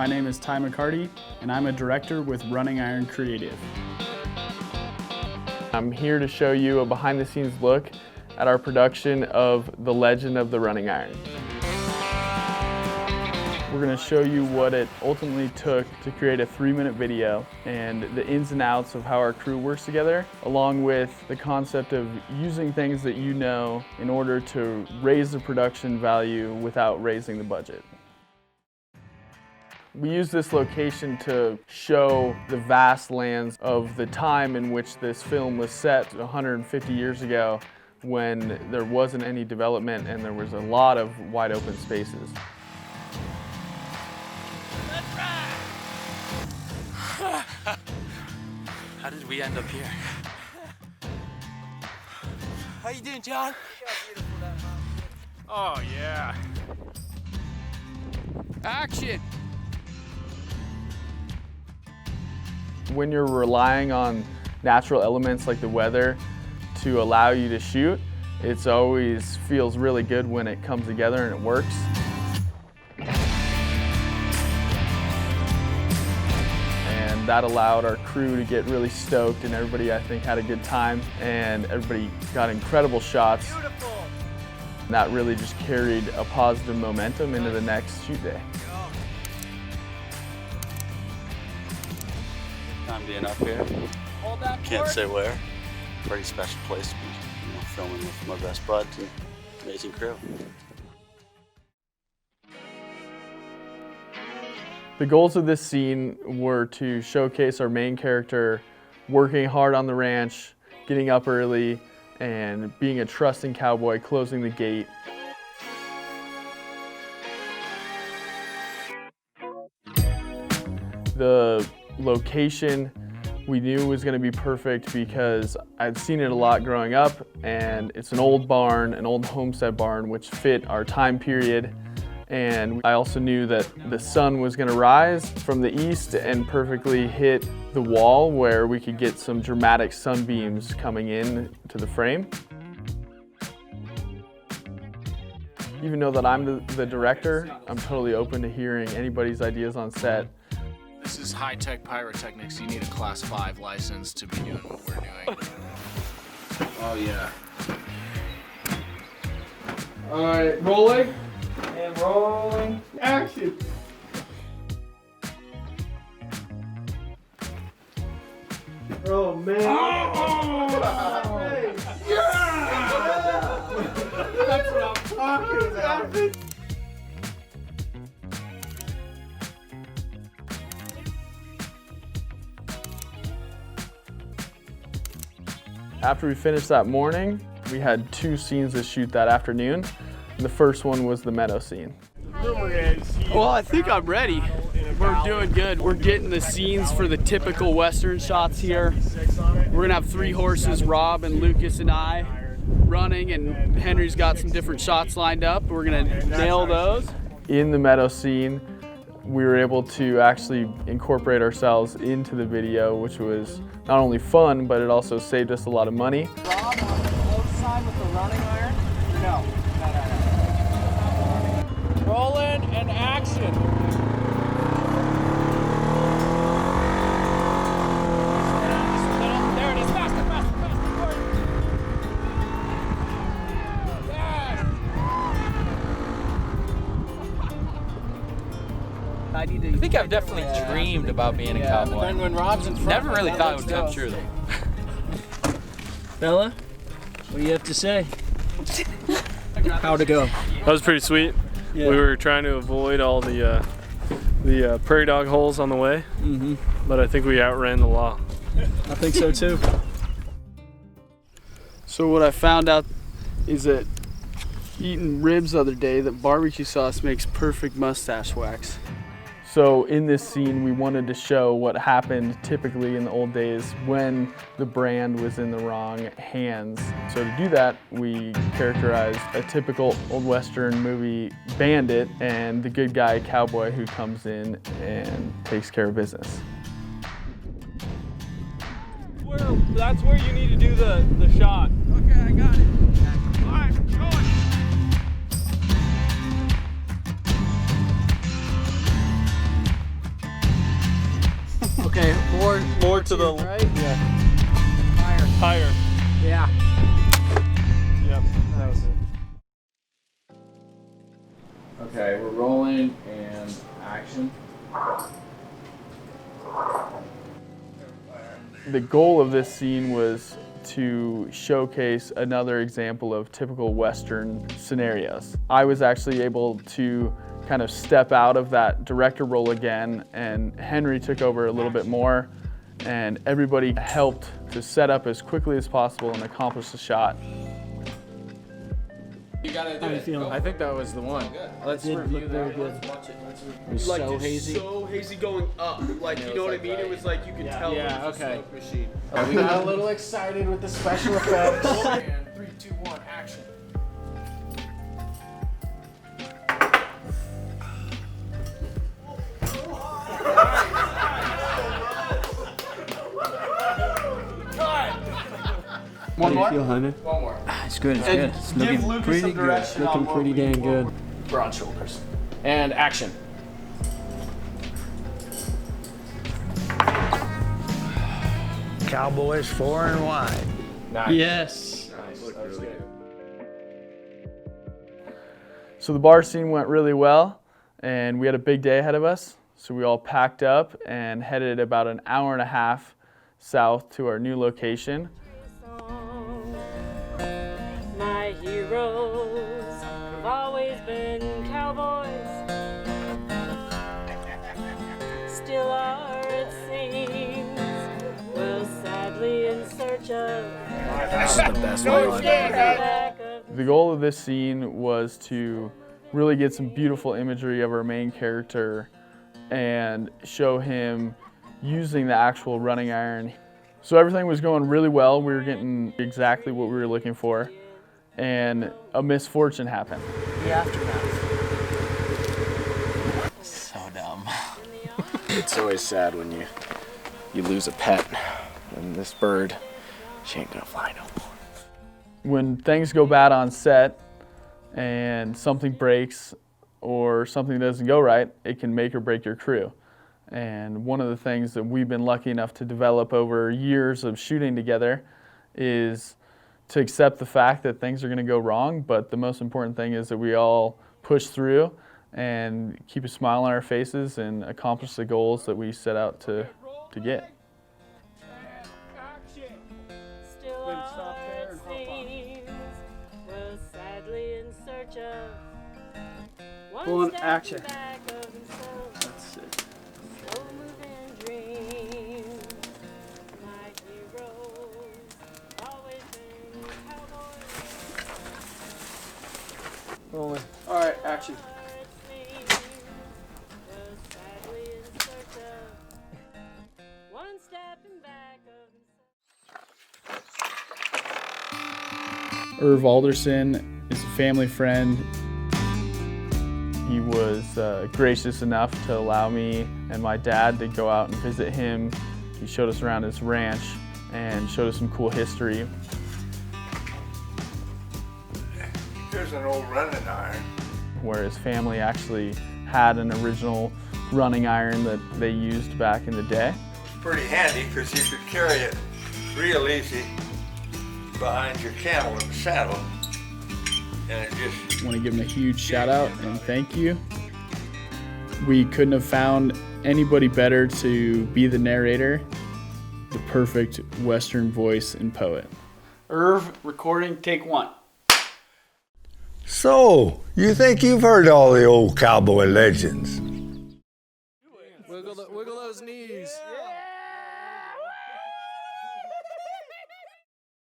My name is Ty MacCarty, and I'm a director with Running Iron Creative. I'm here to show you a behind-the-scenes look at our production of The Legend of the Running Iron. We're going to show you what it ultimately took to create a 3-minute video and the ins and outs of how our crew works together, along with the concept of using things that you know in order to raise the production value without raising the budget. We use this location to show the vast lands of the time in which this film was set 150 years ago, when there wasn't any development and there was a lot of wide open spaces. How did we end up here? How you doing, John? Oh, yeah. Action! When you're relying on natural elements like the weather to allow you to shoot, it always feels really good when it comes together and it works. And that allowed our crew to get really stoked, and everybody, I think, had a good time, and everybody got incredible shots. Beautiful. And that really just carried a positive momentum into the next shoot day. I'm being up here. Hold that Can't fork. say where. Pretty special place to be, filming with my best buds and amazing crew. The goals of this scene were to showcase our main character working hard on the ranch, getting up early, and being a trusting cowboy, closing the gate. The location we knew was going to be perfect because I'd seen it a lot growing up, and it's an old barn, an old homestead barn, which fit our time period. And I also knew that the sun was going to rise from the east and perfectly hit the wall where we could get some dramatic sunbeams coming in to the frame. Even though that I'm the director, I'm totally open to hearing anybody's ideas on set. This is high-tech pyrotechnics. You need a Class 5 license to be doing what we're doing. Oh yeah. All right, rolling. And rolling. Action. Oh man. Oh! Yeah! That's what I'm talking about. After we finished that morning, we had 2 scenes to shoot that afternoon. The first one was the Meadow scene. Well, I think I'm ready. We're doing good. We're getting the scenes for the typical Western shots here. We're gonna have 3 horses, Rob and Lucas and I, running, and Henry's got some different shots lined up. We're gonna nail those. In the Meadow scene, we were able to actually incorporate ourselves into the video, which was not only fun, but it also saved us a lot of money. Rob, on the close side with the running iron? No. Rolling and action. There it is. Faster, faster, faster. Yes. I think I've definitely dreamed about being a cowboy. And when Rob's in front, Never really thought it would come true though. Fella, what do you have to say? How'd it go? That was pretty sweet. Yeah. We were trying to avoid all the prairie dog holes on the way, but I think we outran the law. I think so too. So what I found out is that eating ribs the other day, that barbecue sauce makes perfect mustache wax. So in this scene, we wanted to show what happened typically in the old days when the brand was in the wrong hands. So to do that, we characterized a typical old Western movie bandit and the good guy cowboy who comes in and takes care of business. That's where you need to do the shot. Okay, I got it. All right, going. Okay, more to the right? Yeah. Higher. Higher. Yeah. Yep. That was it. Okay, we're rolling and action. The goal of this scene was to showcase another example of typical Western scenarios. I was actually able to kind of step out of that director role again, and Henry took over a little bit more, and everybody helped to set up as quickly as possible and accomplish the shot. You gotta do How you it. feeling? I think that was the one. Let's Did review look very that. good. Let's watch it. Let's review. It was so hazy. So hazy going up. Like, you know what I mean? It was like you could tell Yeah, it was okay. a smoke machine. We got a little excited with the special effects. And 3, 2, 1, action. One more? Feel Hunter? One more. It's good. It's And good. It's give looking Lucas pretty some good. direction on Looking what pretty we damn want. good. Broad shoulders. And action. Cowboys 4 and wide. Nice. Yes. Nice. That was good. So the bar scene went really well, and we had a big day ahead of us. So we all packed up and headed about an hour and a half south to our new location. My heroes have always been cowboys, still are it seems, well sadly in search of This is the best one. back of The goal of this scene was to really get some beautiful imagery of our main character and show him using the actual running iron. So everything was going really well. We were getting exactly what we were looking for, and a misfortune happened. The aftermath. So dumb. It's always sad when you lose a pet. And this bird, she ain't gonna fly no more. When things go bad on set and something breaks or something doesn't go right, it can make or break your crew. And one of the things that we've been lucky enough to develop over years of shooting together is to accept the fact that things are going to go wrong, but the most important thing is that we all push through and keep a smile on our faces and accomplish the goals that we set out to get. still are it seems, well sadly in search of one Full in step action. back of himself. That's it. Slow moving dreams. My heroes always been cowboys. Rolling. All right, action. It seems, well sadly in search of one step in back of himself. Irv Alderson is a family friend. He was gracious enough to allow me and my dad to go out and visit him. He showed us around his ranch and showed us some cool history. Here's an old running iron. Where his family actually had an original running iron that they used back in the day. Pretty handy because you could carry it real easy behind your camel in the saddle. And it just... I want to give him a huge shout out and thank you. We couldn't have found anybody better to be the narrator, the perfect Western voice and poet. Irv, recording, take one. So, you think you've heard all the old cowboy legends? Wiggle those knees.